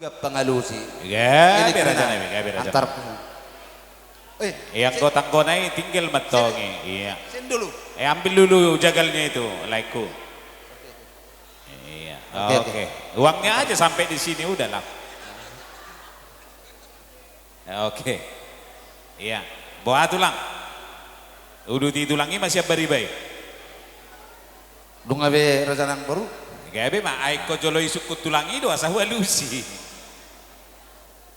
Gak pengalusi. Gabi raja nabi, gabi raja. Antar. Yang kotang konai tinggal matongi. Iya. Sini dulu. Ambil dulu jagalnya itu, laiku. Iya. Oke. Uangnya aja sampai di sini udah lah. Oke. Iya. Bawa tulang. Udah ditulangi masih bari-bari. Lu ngabe raja nang baru? Gabi mah aiko jolo isuk tulangi do asa walusi.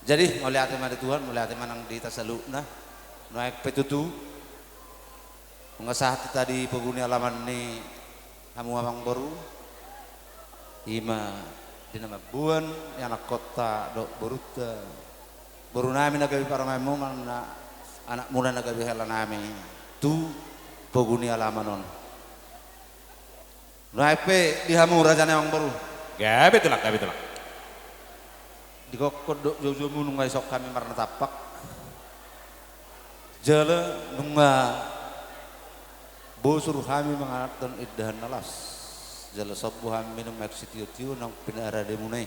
Jadi mulai hati mana Tuhan, mulai hati manang di tasalu nah, naik petutu, mengasah tadi penghuni alaman ni, kamu amang baru, ima di nama buan, yang anak kota dok beruta, baru nami nagabi para memu mana anak muda nagabi hela nami, tu penghuni alaman on, naik pe di hamu raja amang baru. Gabi tulak, gabi tulak. Di kokod jojo munung ngai sok kami marna tapak jala nunga bosur kami menganat dan iddahan nalas jala sabu kami minum eksitio nang pinara demunai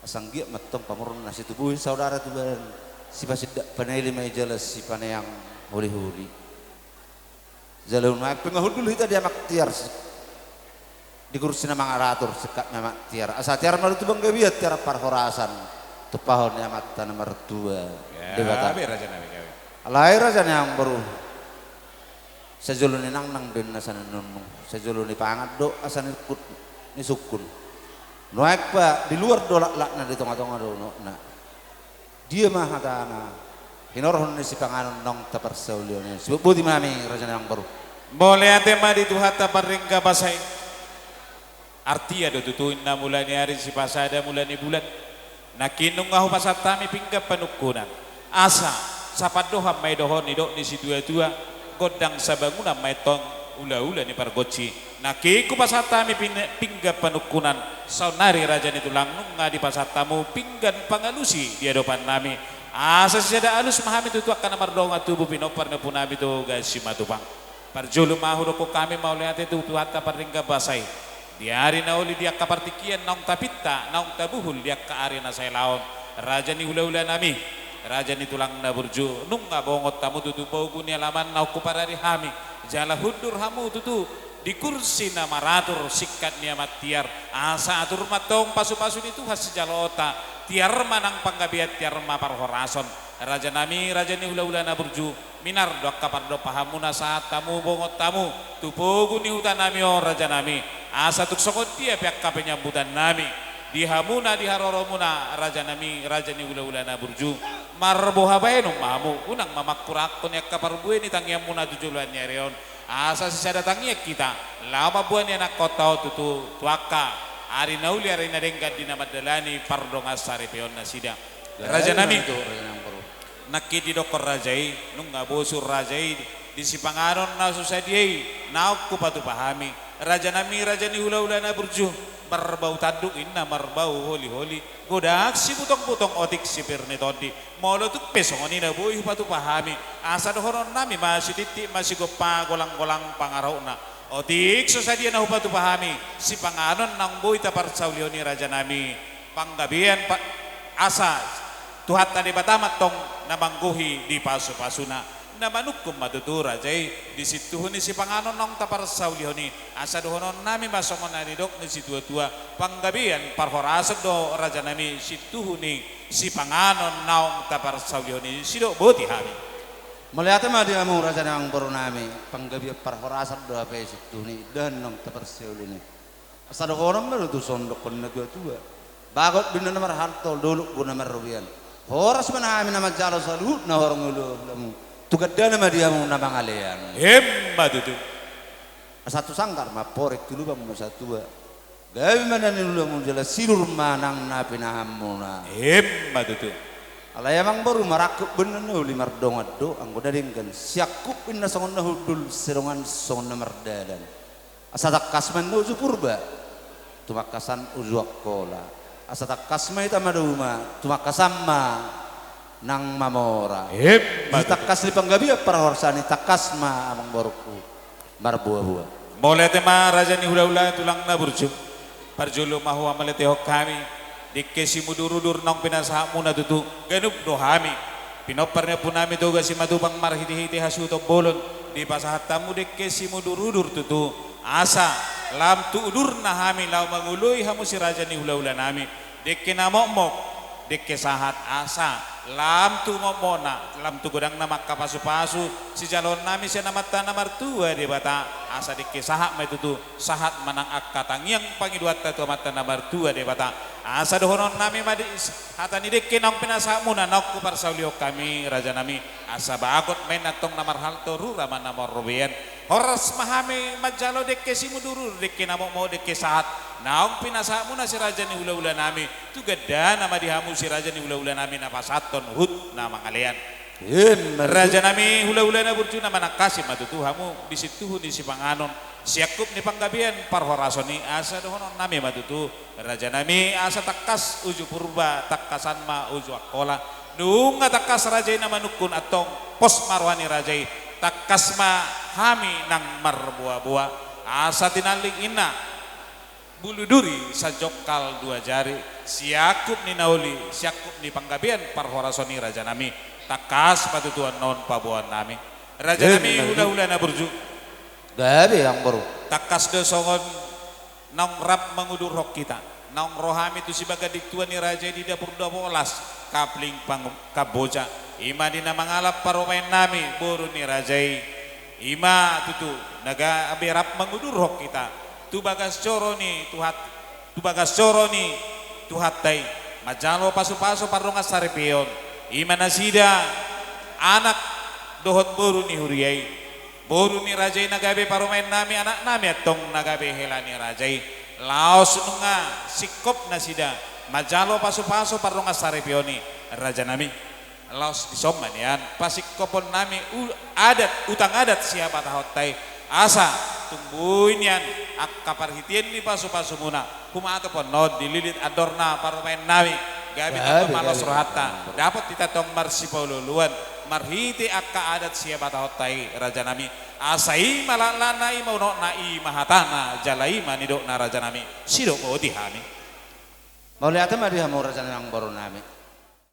asang giat matong pamurun nasi tubuh saudara tu ban si pasidak panai lima jala si panai yang huli-huli jala nunga pengahud dulu itu dia maktiar di kursi nama ngaratur sekat nama tiara asa tiara malu tu bang gabiat tiara parhorasan tu pahon nyamat nomor 2 debata raja nabi gabi alai raja yang baru sejulun nang nang den asana nunung sejulun ni pangat do asana kut ni sukun noek pa di luar dolak lakna di tengah-tengah do na dia mah hatana hinorhon ni si panganon nong taparsaulione sebut budi mami raja yang baru boleh ate madi tuhata paringga basai arti ada tutuin na mulai ni hari si pasada mulai ni bulan nakinung ngahu pasatami pinggap panukunan asa sapadoha may dohon ni dok ni si tua-tua godang sabangunan may tong ula-ula ni pargoci nakiku pasatami pinggap panukunan saunari raja ni tulang nung nga di pasatamu pinggan pangalusi di hadapan nami asa siada alus mahami tutuak kana mardong atubu pinopar na punami tu guys si matupang parjulu mahu doko kami mau lihat itu tuhata paringga basai di hari na uli dia kapartikian naung tapita naung tabuhul dia ka ari na say laon raja ni hula-hula nami raja ni tulang na burju nung nga bongot tamu tutu bogu ni alaman nau kuparari hami jala hundur hamu tutu di kursi na maratur sikat ni amat tiar asa atur matong pasu-pasu itu has jalota tiar manang panggabiat tiar ma parhorason raja nami raja ni hula-hula na burju minar dok kapar do pahamuna saat tamu bongot tamu tupogu ni hutan nami o raja nami asa tuk sokot dia pihak kape nyambutan nami di hamuna di haroromuna raja nami raja ni hula-hula na burju marboha baenung mamu unang mamakkurak kon yak kapar bue ni tangiam muna tujulan nyareon asa sisa datangnya kita lama buan ni anak kota tutu tuaka ari nauli ari nadengkat di nama dalani pardong asari peon na sidang raja nami nakki di dokor rajai nung ngabosur rajai di sipangaron na susadiai nauk ku patu pahami raja nami raja ni hula-hula na burju marbau taduk inna marbau holi-holi godak si putong-putong otik si pirni todi molo tuk pesongoni na buih patu pahami asa dohoron nami masih titik masih gopa golang-golang pangarau na otik susadia na hupatu pahami si pangaron nang buih tapar saulioni raja nami panggabian pak asa tuhat tadi batamat tong namangguhi di pasu-pasuna namanukum matutu rajai di situ ni si panganon nong tapar saulihoni asa dohonon nami masongon ani dok ni si tua-tua panggabian parhorasad do raja nami situ ni si panganon naong tapar saulihoni si dok boti hami melihat mah dia mau raja yang baru nami panggabian parhorasad do apa situ ni dan nong tapar saulihoni asa dohonon baru tu sondok kon negua tua bagot bina nomor hartol dulu guna merubian horas mana kami nama jalo salut na orang ulu lamu tugas dana nama dia mau nama ngalian hebat itu satu sangkar ma porek dulu bang masa tua gawe mana ni dulu mau jelas silur manang na pinahamuna hebat itu ala emang baru marakuk bener nih lima dongat do anggo daringkan siakup inna songon na hudul serongan songon na merdadan asata kasman do purba tumakasan uzuak kola asata kasma ita maduma tumakasama nang mamora takas li panggabi parhorsani takasma amang borku marbuah-buah boleh tema raja ni hula-hula tulang na burju parjulu mahu amalete hok kami dikke si mudurudur nong pinasaha muna tutu ganup dohami pinoparnya pun nami toga si matubang marhiti-hiti hasuto bolon di pasahat tamu dikke si mudurudur tutu asa lam tu udur nahami lau mangului hamu si raja ni hula-hula nami dikke namok dikke sahat asa lam tu momona lam tu godang nama kapasu-pasu si jalon nami si namata namartua di bata asa dikke sahat mai tutu sahat manang akatang yang pangiduat tu mata namartua di bata asa dohonon nami madi hatani dikke nong pinasamu nanok ku parsaulio kami raja nami asa bagot main atong namar halto rura manamor robian horas mahami majalo dikke si mudurur dikke namo mau dikke sahat naong pinasamu na si raja ni hula-hula nami tu gada nama dihamu si raja ni hula-hula nami napasaton hut nama kalian raja nami hula-hula na burju nama nakasim matutu hamu disituhun di si panganon siakup ni panggabian parhorasoni asa dohonon nami matutu raja nami asa takas uju purba takasan ma uju akola nunga takas raja na manukun atong pos marwani raja takas ma hami nang marbuah-buah asa tinaling ina bulu duri sajokal dua jari siakup ni nauli siakup ni panggabian parhorasoni raja nami takas patutuan non pabuan nami raja nami hula-hula na burju gabi yang baru takas do songon nong rap mengudur rok kita nong rohami tu si baga diktuan ni raja di dapur 12 kapling pang kaboja ima dina mangalap paromain nami boru ni raja ima tutu naga abi rap mengudur rok kita tu bagas coro ni tuhat tay majalo pasu-pasu parungas saripion ima nasida anak dohot boru ni huriyai boru ni rajai nagabe parumain nami anak nami atong nagabe helani rajai laos nunga sikop nasida majalo pasu-pasu parungas saripioni raja nami laos disoman yan pasikopon nami adat utang adat siapa tahot tay asa tungguin yan akaparhitien ni pasu-pasu muna kumato pon nod dililit adorna parumain nami gabi atau malos rohata dapat kita tong marsipoluluan marhiti akka adat siapa tahot tay raja nami asai malalanai mau no nai mahatana jalai manido na raja nami sidok mau dihami mau lihat mah dia mau raja yang baru nami